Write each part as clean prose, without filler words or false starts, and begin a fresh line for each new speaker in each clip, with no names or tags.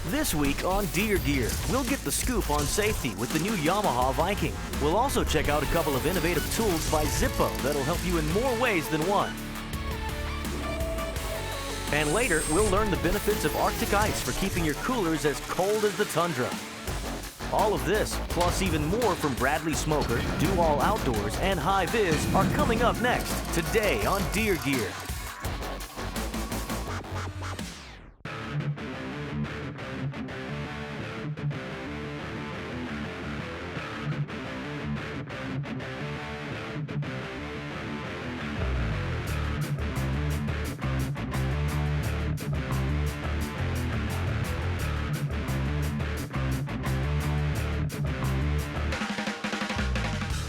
This week on Deer Gear, we'll get the scoop on safety with the new Yamaha Viking. We'll also check out a couple of innovative tools by Zippo that'll help you in more ways than one. And later, we'll learn the benefits of Arctic ice for keeping your coolers as cold as the tundra. All of this, plus even more from Bradley Smoker, Do All Outdoors, and High Viz are coming up next, today on Deer Gear.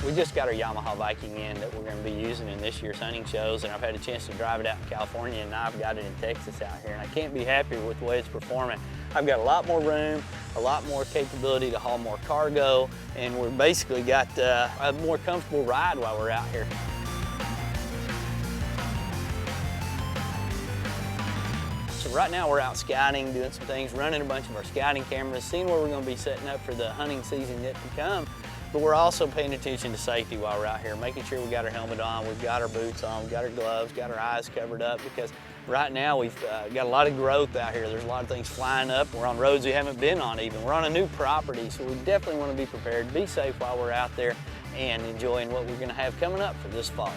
We just got our Yamaha Viking in that we're going to be using in this year's hunting shows, and I've had a chance to drive it out in California, and now I've got it in Texas out here, and I can't be happier with the way it's performing. I've got a lot more room, a lot more capability to haul more cargo, and we've basically got a more comfortable ride while we're out here. So right now we're out scouting, doing some things, running a bunch of our scouting cameras, seeing where we're going to be setting up for the hunting season yet to come. But we're also paying attention to safety while we're out here, making sure we got our helmet on, we've got our boots on, we've got our gloves, got our eyes covered up, because right now we've got a lot of growth out here. There's a lot of things flying up. We're on roads we haven't been on even. We're on a new property, so we definitely want to be prepared, be safe while we're out there, and enjoying what we're going to have coming up for this fall.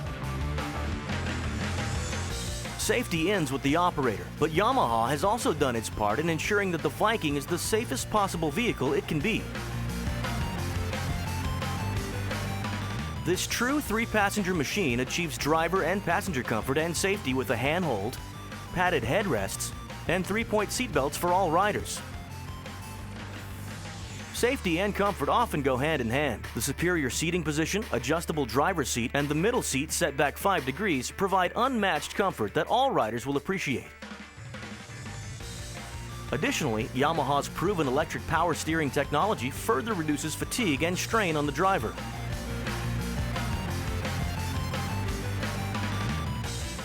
Safety ends with the operator, but Yamaha has also done its part in ensuring that the Viking is the safest possible vehicle it can be. This true 3-passenger machine achieves driver and passenger comfort and safety with a handhold, padded headrests, and 3-point seatbelts for all riders. Safety and comfort often go hand in hand. The superior seating position, adjustable driver's seat, and the middle seat set back 5 degrees provide unmatched comfort that all riders will appreciate. Additionally, Yamaha's proven electric power steering technology further reduces fatigue and strain on the driver.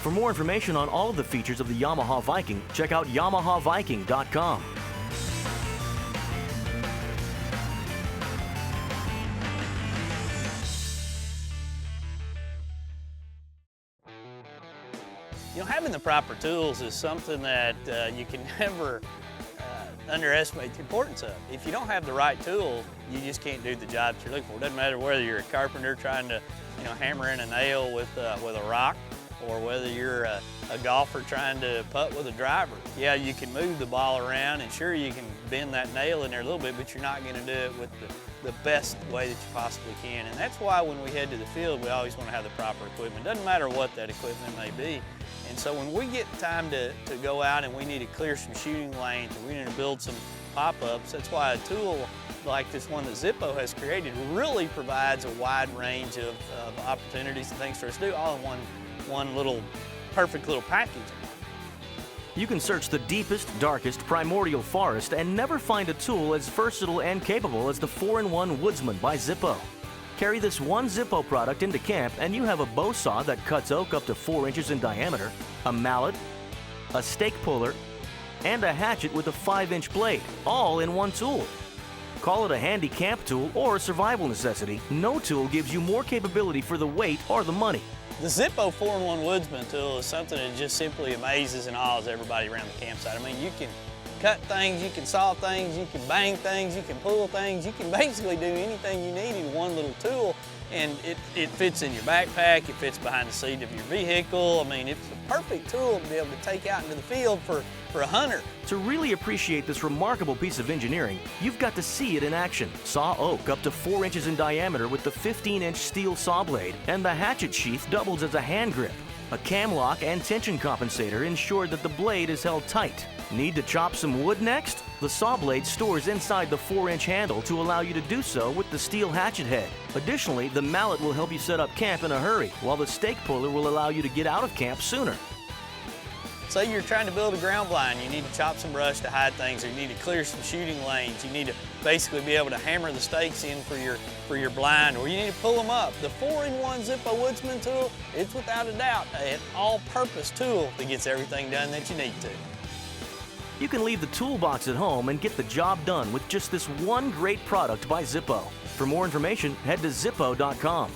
For more information on all of the features of the Yamaha Viking, check out YamahaViking.com.
You know, having the proper tools is something that you can never underestimate the importance of. If you don't have the right tool, you just can't do the job that you're looking for. It doesn't matter whether you're a carpenter trying to, hammer in a nail with a rock, or whether you're a golfer trying to putt with a driver. Yeah, you can move the ball around, and sure, you can bend that nail in there a little bit, but you're not going to do it with the best way that you possibly can. And that's why when we head to the field, we always want to have the proper equipment. Doesn't matter what that equipment may be. And so when we get time to go out and we need to clear some shooting lanes, or we need to build some pop-ups, that's why a tool like this one that Zippo has created really provides a wide range of opportunities and things for us to do, all in one little perfect little package.
You can search the deepest, darkest, primordial forest and never find a tool as versatile and capable as the 4-in-1 Woodsman by Zippo. Carry this one Zippo product into camp and you have a bow saw that cuts oak up to 4 inches in diameter, a mallet, a stake puller, and a hatchet with a 5-inch blade, all in one tool. Call it a handy camp tool or a survival necessity, no tool gives you more capability for the weight or the money.
The Zippo 4-in-1 Woodsman tool is something that just simply amazes and awes everybody around the campsite. I mean, you can cut things, you can saw things, you can bang things, you can pull things, you can basically do anything you need in one little tool, and it fits in your backpack, it fits behind the seat of your vehicle. I mean, it's a perfect tool to be able to take out into the field for a hunter.
To really appreciate this remarkable piece of engineering, you've got to see it in action. Saw oak up to 4 inches in diameter with the 15-inch steel saw blade, and the hatchet sheath doubles as a hand grip. A cam lock and tension compensator ensure that the blade is held tight. Need to chop some wood next? The saw blade stores inside the 4-inch handle to allow you to do so with the steel hatchet head. Additionally, the mallet will help you set up camp in a hurry, while the stake puller will allow you to get out of camp sooner.
Say you're trying to build a ground blind, you need to chop some brush to hide things, or you need to clear some shooting lanes, you need to basically be able to hammer the stakes in for your blind, or you need to pull them up. The 4-in-1 Zippo Woodsman tool, it's without a doubt an all-purpose tool that gets everything done that you need to.
You can leave the toolbox at home and get the job done with just this one great product by Zippo. For more information, head to Zippo.com.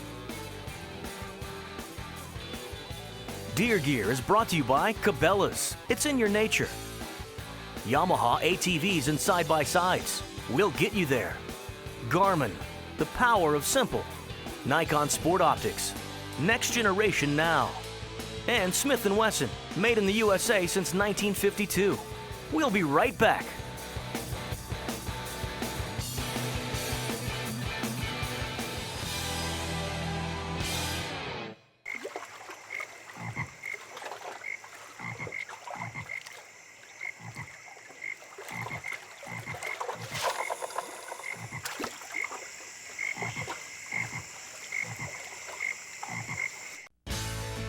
Deer Gear is brought to you by Cabela's. It's in your nature. Yamaha ATVs and side-by-sides. We'll get you there. Garmin. The power of simple. Nikon Sport Optics. Next generation now. And Smith & Wesson. Made in the USA since 1952. We'll be right back.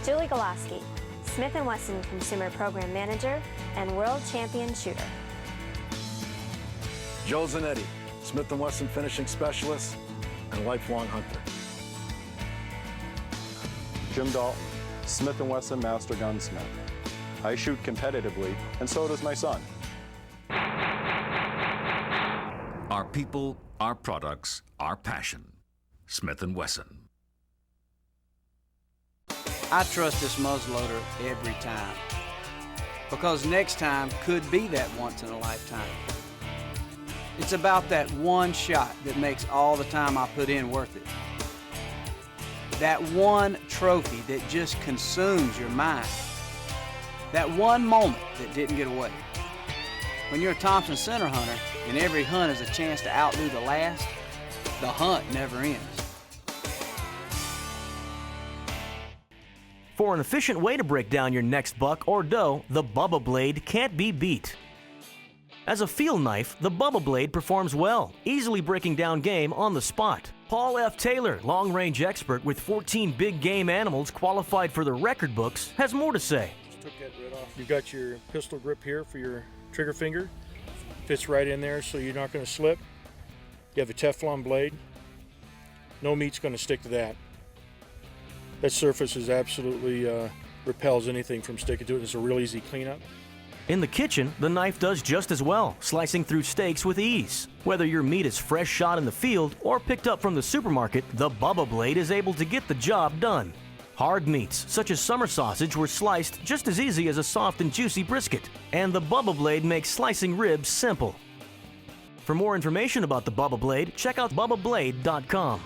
Julie Goloski, Smith & Wesson Consumer Program Manager and World Champion Shooter.
Joe Zanetti, Smith & Wesson Finishing Specialist and lifelong hunter.
Jim Dalton, Smith & Wesson Master Gunsmith. I shoot competitively, and so does my son.
Our people, our products, our passion. Smith & Wesson.
I trust this muzzleloader every time, because next time could be that once in a lifetime. It's about that one shot that makes all the time I put in worth it. That one trophy that just consumes your mind. That one moment that didn't get away. When you're a Thompson center hunter and every hunt is a chance to outdo the last, the hunt never ends.
For an efficient way to break down your next buck or doe, the Bubba Blade can't be beat. As a field knife, the Bubba Blade performs well, easily breaking down game on the spot. Paul F. Taylor, long-range expert with 14 big game animals qualified for the record books, has more to say.
Just took that right off. You've got your pistol grip here for your trigger finger. Fits right in there so you're not going to slip. You have a Teflon blade. No meat's going to stick to that. That surface is absolutely repels anything from sticking to it. It's a real easy cleanup.
In the kitchen, the knife does just as well, slicing through steaks with ease. Whether your meat is fresh shot in the field or picked up from the supermarket, the Bubba Blade is able to get the job done. Hard meats, such as summer sausage, were sliced just as easy as a soft and juicy brisket. And the Bubba Blade makes slicing ribs simple. For more information about the Bubba Blade, check out BubbaBlade.com.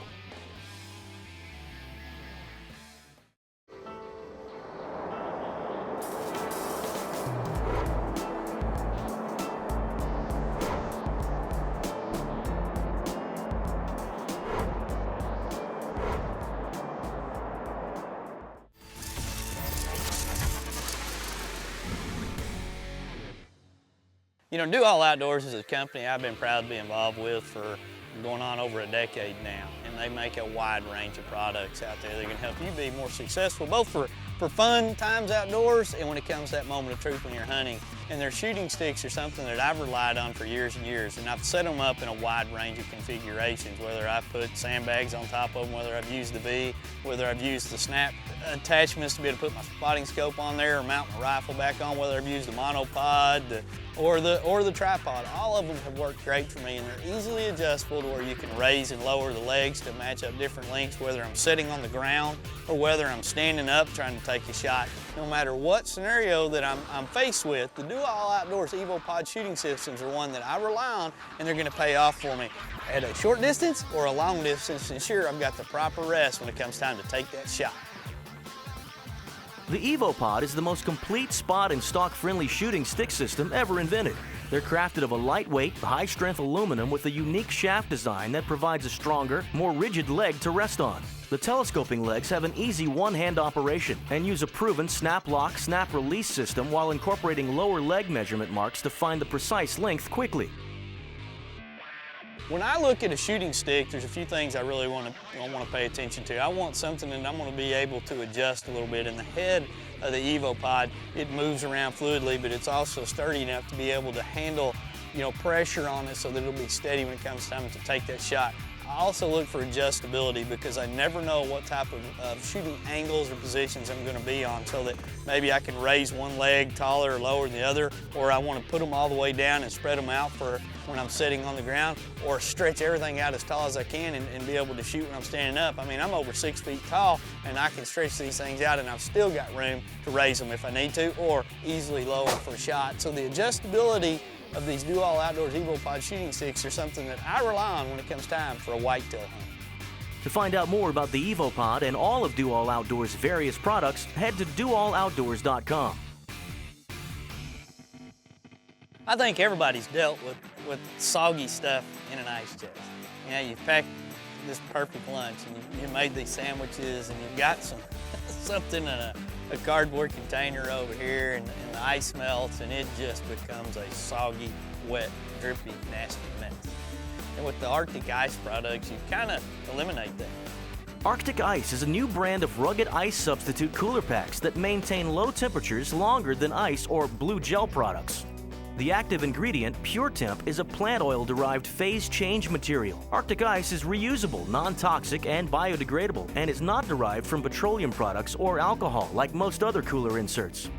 You know, Do All Outdoors is a company I've been proud to be involved with for going on over a decade now. And they make a wide range of products out there that can help you be more successful, both for fun times outdoors and when it comes to that moment of truth when you're hunting. And their shooting sticks are something that I've relied on for years and years. And I've set them up in a wide range of configurations, whether I've put sandbags on top of them, whether I've used the V, whether I've used the snap attachments to be able to put my spotting scope on there or mount my rifle back on, whether I've used the monopod or the tripod. All of them have worked great for me, and they're easily adjustable to where you can raise and lower the legs to match up different lengths, whether I'm sitting on the ground or whether I'm standing up trying to take a shot. No matter what scenario that I'm faced with, the Do All Outdoors EvoPod shooting systems are one that I rely on, and they're going to pay off for me at a short distance or a long distance to ensure I've got the proper rest when it comes time to take that shot.
The EvoPod is the most complete spot and stock-friendly shooting stick system ever invented. They're crafted of a lightweight, high-strength aluminum with a unique shaft design that provides a stronger, more rigid leg to rest on. The telescoping legs have an easy one-hand operation and use a proven snap-lock, snap-release system while incorporating lower leg measurement marks to find the precise length quickly.
When I look at a shooting stick, there's a few things I really want to pay attention to. I want something that I'm going to be able to adjust a little bit. In the head of the EvoPod, it moves around fluidly, but it's also sturdy enough to be able to handle, pressure on it so that it'll be steady when it comes time to take that shot. I also look for adjustability because I never know what type of shooting angles or positions I'm going to be on, so that maybe I can raise one leg taller or lower than the other, or I want to put them all the way down and spread them out for when I'm sitting on the ground, or stretch everything out as tall as I can and be able to shoot when I'm standing up. I mean, I'm over 6 feet tall and I can stretch these things out, and I've still got room to raise them if I need to, or easily lower for a shot. So the adjustability of these Do All Outdoors EvoPod shooting sticks are something that I rely on when it comes time for a whitetail hunt.
To find out more about the EvoPod and all of Do All Outdoors' various products, head to doalloutdoors.com.
I think everybody's dealt with soggy stuff in an ice chest. You know, you've packed this perfect lunch and you made these sandwiches and you've got something in a cardboard container over here, and the ice melts and it just becomes a soggy, wet, drippy, nasty mess. And with the Arctic Ice products, you kind of eliminate that.
Arctic Ice is a new brand of rugged ice substitute cooler packs that maintain low temperatures longer than ice or blue gel products. The active ingredient, Pure Temp, is a plant oil-derived phase change material. Arctic Ice is reusable, non-toxic, and biodegradable, and is not derived from petroleum products or alcohol like most other cooler inserts.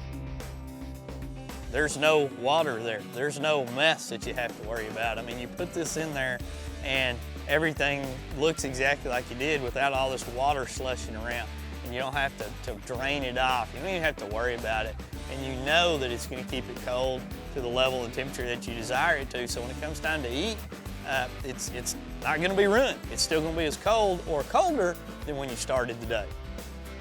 There's no water there. There's no mess that you have to worry about. I mean, you put this in there and everything looks exactly like you did without all this water slushing around. And you don't have to drain it off. You don't even have to worry about it. And you know that it's going to keep it cold to the level and temperature that you desire it to. So when it comes time to eat, it's not going to be ruined. It's still going to be as cold or colder than when you started the day.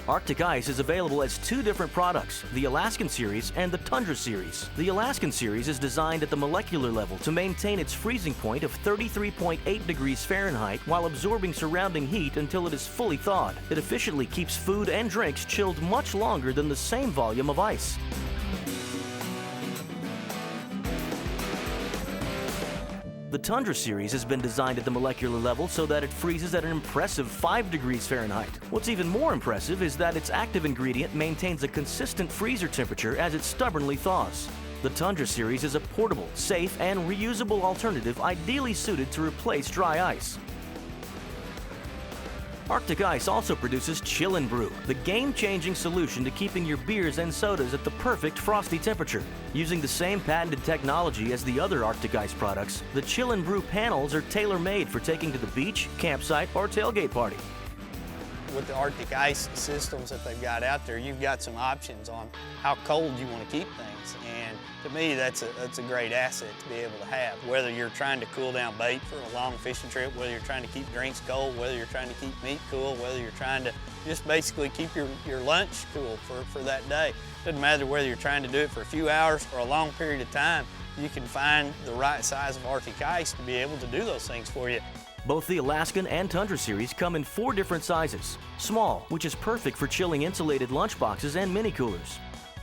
Arctic Ice is available as two different products, the Alaskan Series and the Tundra Series. The Alaskan Series is designed at the molecular level to maintain its freezing point of 33.8 degrees Fahrenheit while absorbing surrounding heat until it is fully thawed. It efficiently keeps food and drinks chilled much longer than the same volume of ice. The Tundra Series has been designed at the molecular level so that it freezes at an impressive 5 degrees Fahrenheit. What's even more impressive is that its active ingredient maintains a consistent freezer temperature as it stubbornly thaws. The Tundra Series is a portable, safe, and reusable alternative ideally suited to replace dry ice. Arctic Ice also produces Chill & Brew, the game-changing solution to keeping your beers and sodas at the perfect frosty temperature. Using the same patented technology as the other Arctic Ice products, the Chill & Brew panels are tailor-made for taking to the beach, campsite, or tailgate party.
With the Arctic Ice systems that they've got out there, you've got some options on how cold you want to keep things. And to me, that's a great asset to be able to have. Whether you're trying to cool down bait for a long fishing trip, whether you're trying to keep drinks cold, whether you're trying to keep meat cool, whether you're trying to just basically keep your lunch cool for that day. Doesn't matter whether you're trying to do it for a few hours or a long period of time, you can find the right size of Arctic Ice to be able to do those things for you.
Both the Alaskan and Tundra Series come in 4 different sizes. Small, which is perfect for chilling insulated lunchboxes and mini coolers.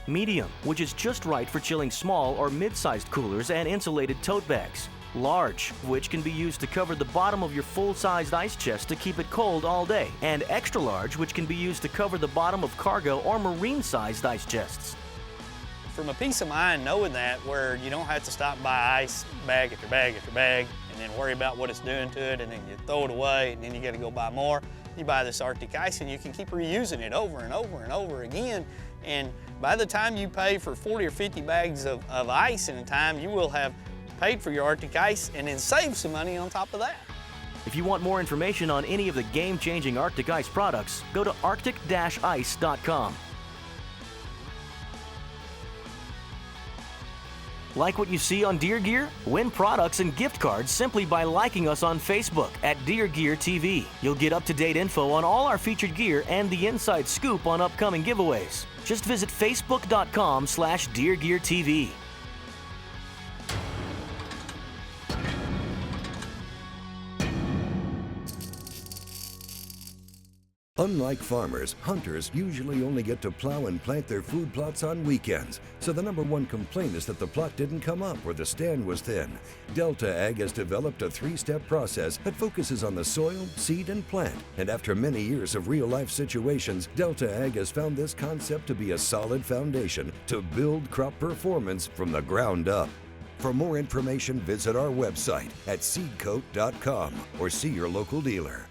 Medium, which is just right for chilling small or mid-sized coolers and insulated tote bags. Large, which can be used to cover the bottom of your full-sized ice chest to keep it cold all day. And extra large, which can be used to cover the bottom of cargo or marine-sized ice chests.
From a peace of mind knowing that, where you don't have to stop by ice bag after bag after bag and then worry about what it's doing to it, and then you throw it away and then you got to go buy more. You buy this Arctic Ice and you can keep reusing it over and over and over again, and by the time you pay for 40 or 50 bags of ice in a time, you will have paid for your Arctic Ice and then save some money on top of that.
If you want more information on any of the game-changing Arctic Ice products, go to arctic-ice.com. Like what you see on Deer Gear? Win products and gift cards simply by liking us on Facebook at Deer GearTV. You'll get up-to-date info on all our featured gear and the inside scoop on upcoming giveaways. Just visit facebook.com/Deer GearTV.
Unlike farmers, hunters usually only get to plow and plant their food plots on weekends. So the #1 complaint is that the plot didn't come up or the stand was thin. Delta Ag has developed a 3-step process that focuses on the soil, seed, and plant. And after many years of real-life situations, Delta Ag has found this concept to be a solid foundation to build crop performance from the ground up. For more information, visit our website at seedcoat.com or see your local dealer.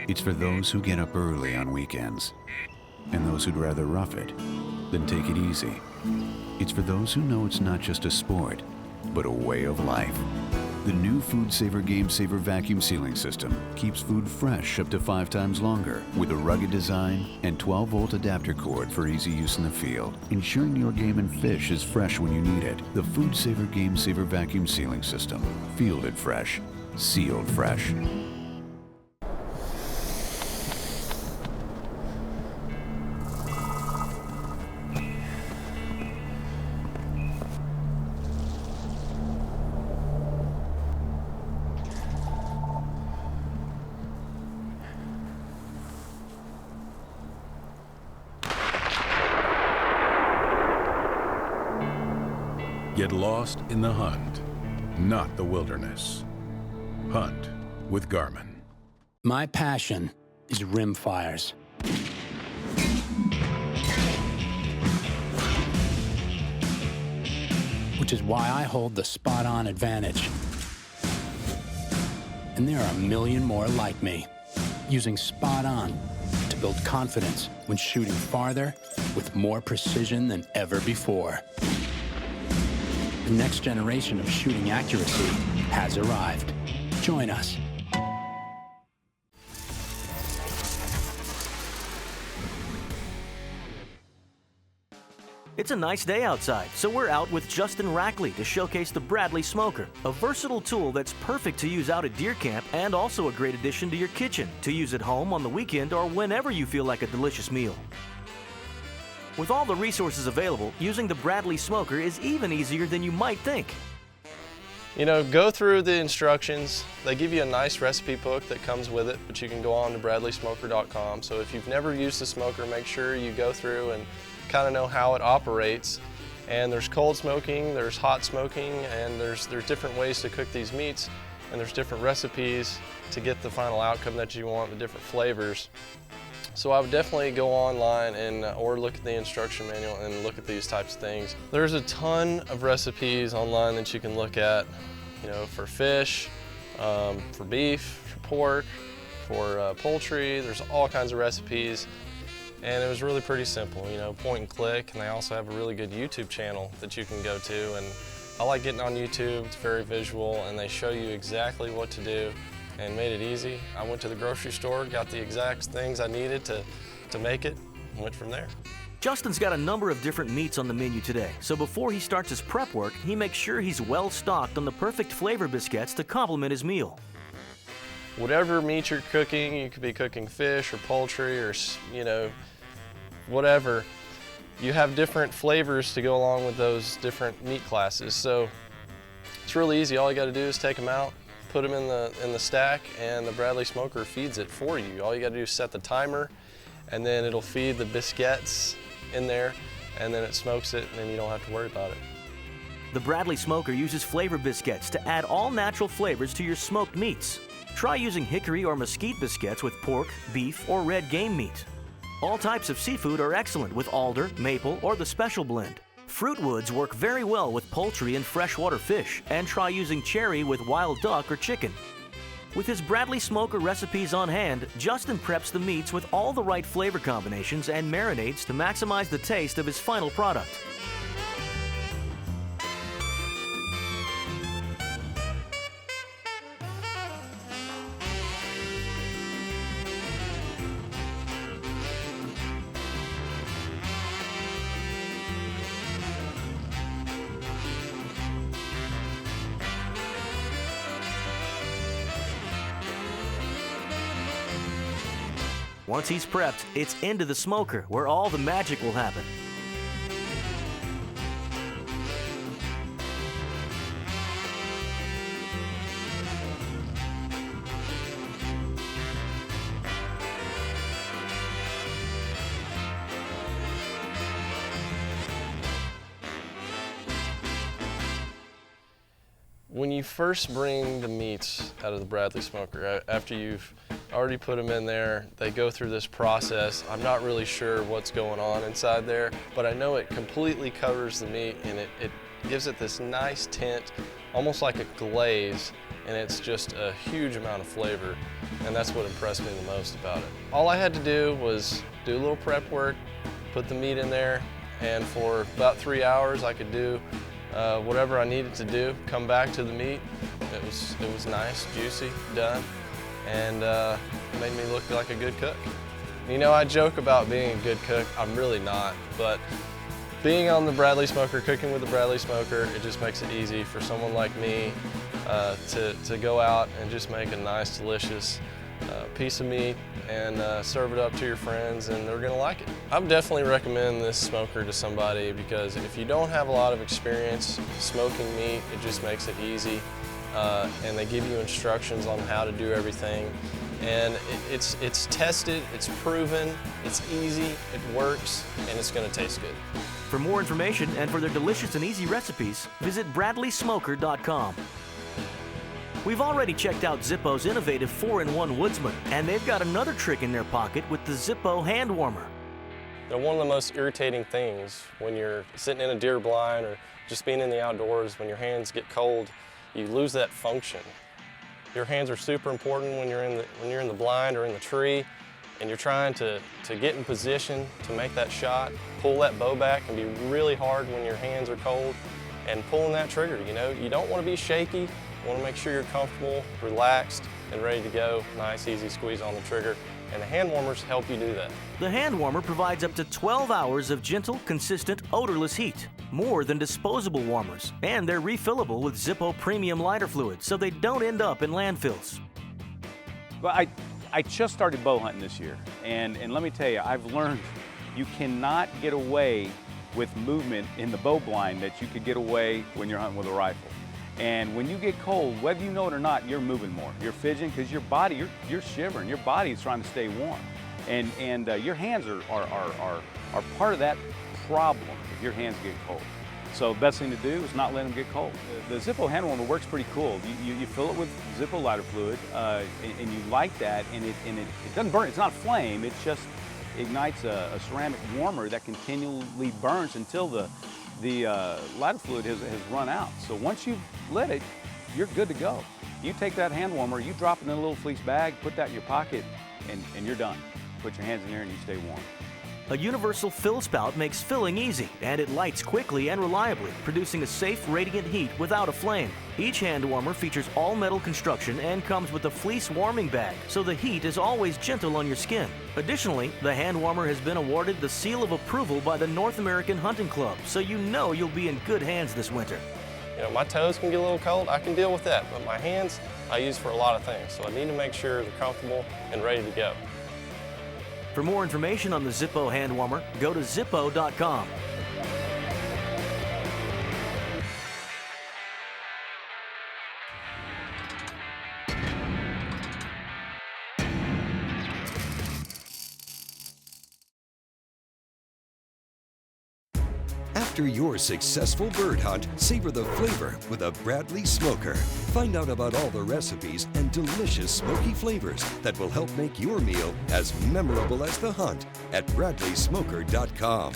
It's for those who get up early on weekends and those who'd rather rough it than take it easy. It's for those who know it's not just a sport, but a way of life. The new FoodSaver Game Saver vacuum sealing system keeps food fresh up to 5 times longer with a rugged design and 12-volt adapter cord for easy use in the field, ensuring your game and fish is fresh when you need it. The FoodSaver Game Saver vacuum sealing system. Fielded fresh, sealed fresh.
Get lost in the hunt, not the wilderness. Hunt with Garmin.
My passion is rim fires. Which is why I hold the spot-on advantage. And there are a million more like me, using spot-on to build confidence when shooting farther with more precision than ever before. The next generation of shooting accuracy has arrived. Join us.
It's a nice day outside, so we're out with Justin Rackley to showcase the Bradley Smoker, a versatile tool that's perfect to use out at deer camp and also a great addition to your kitchen to use at home on the weekend or whenever you feel like a delicious meal. With all the resources available, using the Bradley Smoker is even easier than you might think.
You know, go through the instructions. They give you a nice recipe book that comes with it, but you can go on to bradleysmoker.com. So if you've never used the smoker, make sure you go through and kind of know how it operates. And there's cold smoking, there's hot smoking, and there's different ways to cook these meats, and there's different recipes to get the final outcome that you want, the different flavors. So I would definitely go online and or look at the instruction manual and look at these types of things. There's a ton of recipes online that you can look at, you know, for fish, for beef, for pork, for poultry. There's all kinds of recipes, and it was really pretty simple, you know, point and click. And they also have a really good YouTube channel that you can go to. And I like getting on YouTube. It's very visual, and they show you exactly what to do and made it easy. I went to the grocery store, got the exact things I needed to make it, and went from there.
Justin's got a number of different meats on the menu today, so before he starts his prep work, he makes sure he's well stocked on the perfect flavor biscuits to complement his meal.
Whatever meat you're cooking, you could be cooking fish or poultry or, you know, whatever. You have different flavors to go along with those different meat classes. So it's really easy. All you got to do is take them out, put them in the stack, and the Bradley Smoker feeds it for you. All you got to do is set the timer, and then it'll feed the biscuits in there, and then it smokes it, and then you don't have to worry about it.
The Bradley Smoker uses flavor biscuits to add all natural flavors to your smoked meats. Try using hickory or mesquite biscuits with pork, beef, or red game meat. All types of seafood are excellent with alder, maple, or the special blend. Fruit woods work very well with poultry and freshwater fish, and try using cherry with wild duck or chicken. With his Bradley Smoker recipes on hand, Justin preps the meats with all the right flavor combinations and marinades to maximize the taste of his final product. Once he's prepped, it's into the smoker where all the magic will happen.
When you first bring the meats out of the Bradley smoker, after you've already put them in there, they go through this process. I'm not really sure what's going on inside there, but I know it completely covers the meat and it gives it this nice tint, almost like a glaze, and it's just a huge amount of flavor, and that's what impressed me the most about it. All I had to do was do a little prep work, put the meat in there, and for about 3 hours I could do whatever I needed to do, come back to the meat. It was nice, juicy, done, and made me look like a good cook. You know, I joke about being a good cook. I'm really not, but being on the Bradley smoker, cooking with the Bradley smoker, it just makes it easy for someone like me to go out and just make a nice, delicious piece of meat and serve it up to your friends, and they're gonna like it. I would definitely recommend this smoker to somebody because if you don't have a lot of experience smoking meat, it just makes it easy, and they give you instructions on how to do everything. And it's tested, it's proven, it's easy, it works, and it's gonna taste good.
For more information and for their delicious and easy recipes, visit bradleysmoker.com. We've already checked out Zippo's innovative 4-in-1 Woodsman, and they've got another trick in their pocket with the Zippo hand warmer.
They're one of the most irritating things when you're sitting in a deer blind or just being in the outdoors. When your hands get cold, you lose that function. Your hands are super important when you're in the blind or in the tree, and you're trying to get in position to make that shot. Pull that bow back can be really hard when your hands are cold, and pulling that trigger, you know, you don't want to be shaky. You want to make sure you're comfortable, relaxed, and ready to go. Nice, easy squeeze on the trigger, and the hand warmers help you do that.
The hand warmer provides up to 12 hours of gentle, consistent, odorless heat, more than disposable warmers, and they're refillable with Zippo premium lighter fluid so they don't end up in landfills.
Well, I just started bow hunting this year, and let me tell you, I've learned you cannot get away with movement in the bow blind that you could get away when you're hunting with a rifle. And when you get cold, whether you know it or not, you're moving more. You're fidgeting because your body, you're shivering. Your body is trying to stay warm. And your hands are part of that problem if your hands get cold. So the best thing to do is not let them get cold. The Zippo hand warmer works pretty cool. You fill it with Zippo lighter fluid, and you light that, and it doesn't burn. It's not a flame. It just ignites a ceramic warmer that continually burns until the lighter fluid has run out. So once you've lit it, you're good to go. You take that hand warmer, you drop it in a little fleece bag, put that in your pocket, and you're done. Put your hands in there and you stay warm.
A universal fill spout makes filling easy, and it lights quickly and reliably, producing a safe, radiant heat without a flame. Each hand warmer features all-metal construction and comes with a fleece warming bag, so the heat is always gentle on your skin. Additionally, the hand warmer has been awarded the seal of approval by the North American Hunting Club, so you know you'll be in good hands this winter.
You know, my toes can get a little cold, I can deal with that, but my hands I use for a lot of things, so I need to make sure they're comfortable and ready to go.
For more information on the Zippo hand warmer, go to zippo.com.
After your successful bird hunt, savor the flavor with a Bradley smoker. Find out about all the recipes and delicious smoky flavors that will help make your meal as memorable as the hunt at bradleysmoker.com.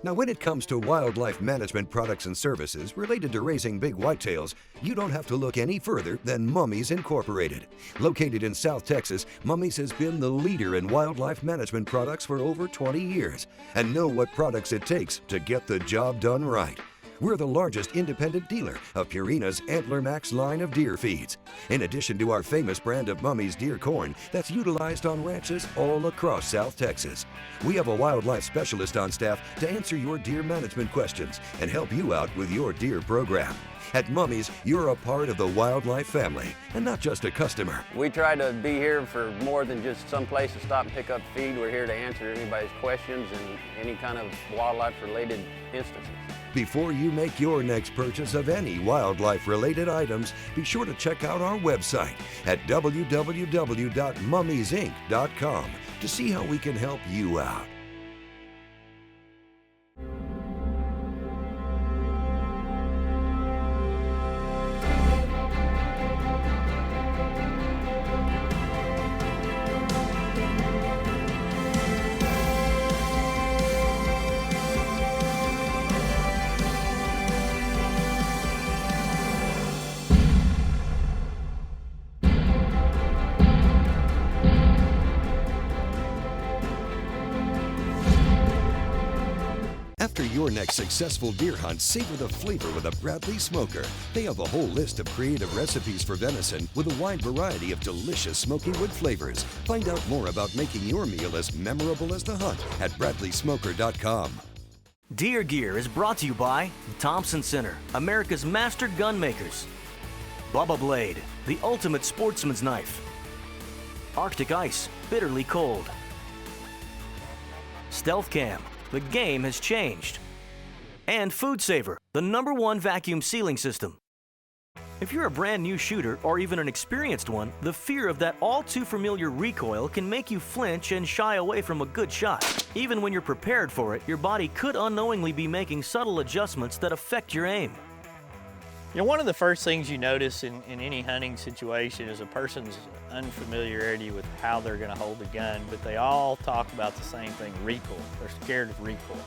Now, when it comes to wildlife management products and services related to raising big whitetails, you don't have to look any further than Mummies Incorporated. Located in South Texas, Mummies has been the leader in wildlife management products for over 20 years and know what products it takes to get the job done right. We're the largest independent dealer of Purina's Antler Max line of deer feeds, in addition to our famous brand of Mummy's deer corn that's utilized on ranches all across South Texas. We have a wildlife specialist on staff to answer your deer management questions and help you out with your deer program. At Mummy's, you're a part of the wildlife family and not just a customer.
We try to be here for more than just some place to stop and pick up feed. We're here to answer anybody's questions and any kind of wildlife-related instances.
Before you make your next purchase of any wildlife-related items, be sure to check out our website at www.mummiesinc.com to see how we can help you out. After your next successful deer hunt, savor the flavor with a Bradley Smoker. They have a whole list of creative recipes for venison with a wide variety of delicious smoky wood flavors. Find out more about making your meal as memorable as the hunt at BradleySmoker.com.
Deer Gear is brought to you by Thompson Center, America's master gun makers. Bubba Blade, the ultimate sportsman's knife. Arctic Ice, bitterly cold. Stealth Cam, the game has changed. And FoodSaver, the #1 vacuum sealing system. If you're a brand new shooter or even an experienced one, the fear of that all too familiar recoil can make you flinch and shy away from a good shot. Even when you're prepared for it, your body could unknowingly be making subtle adjustments that affect your aim.
You know, one of the first things you notice in any hunting situation is a person's unfamiliarity with how they're going to hold a gun, but they all talk about the same thing, recoil. They're scared of recoil.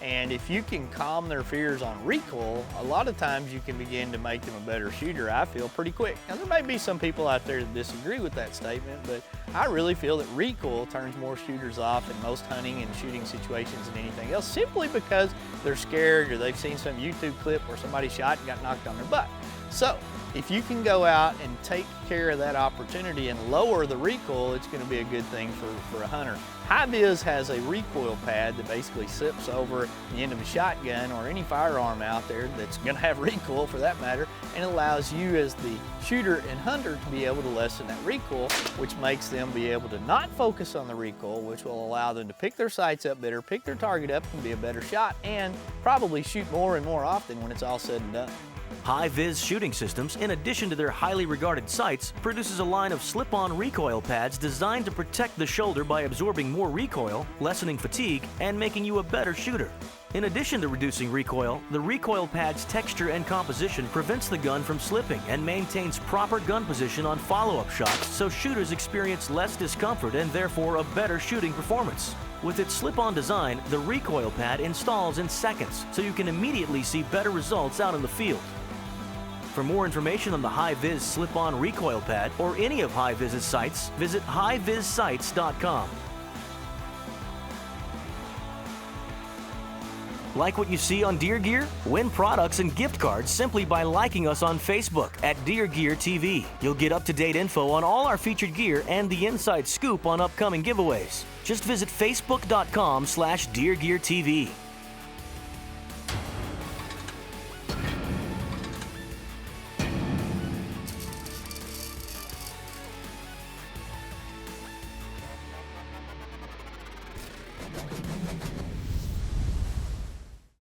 And if you can calm their fears on recoil, a lot of times you can begin to make them a better shooter, I feel, pretty quick. Now, there may be some people out there that disagree with that statement, but I really feel that recoil turns more shooters off in most hunting and shooting situations than anything else, simply because they're scared or they've seen some YouTube clip where somebody shot and got knocked on their butt. So, if you can go out and take care of that opportunity and lower the recoil, it's going to be a good thing for a hunter. Hi-Vis has a recoil pad that basically slips over the end of a shotgun or any firearm out there that's going to have recoil for that matter, and allows you as the shooter and hunter to be able to lessen that recoil, which makes them be able to not focus on the recoil, which will allow them to pick their sights up better, pick their target up, and be a better shot, and probably shoot more and more often when it's all said and done.
Hi-Vis Shooting Systems, in addition to their highly regarded sights, produces a line of slip-on recoil pads designed to protect the shoulder by absorbing more recoil, lessening fatigue, and making you a better shooter. In addition to reducing recoil, the recoil pad's texture and composition prevents the gun from slipping and maintains proper gun position on follow-up shots, so shooters experience less discomfort and therefore a better shooting performance. With its slip-on design, the recoil pad installs in seconds, so you can immediately see better results out in the field. For more information on the Hi-Vis slip-on recoil pad or any of Hi-Vis's sites, visit HiVisSites.com. Like what you see on Deer Gear? Win products and gift cards simply by liking us on Facebook at Deer GearTV. You'll get up-to-date info on all our featured gear and the inside scoop on upcoming giveaways. Just visit Facebook.com/DeerGearTV.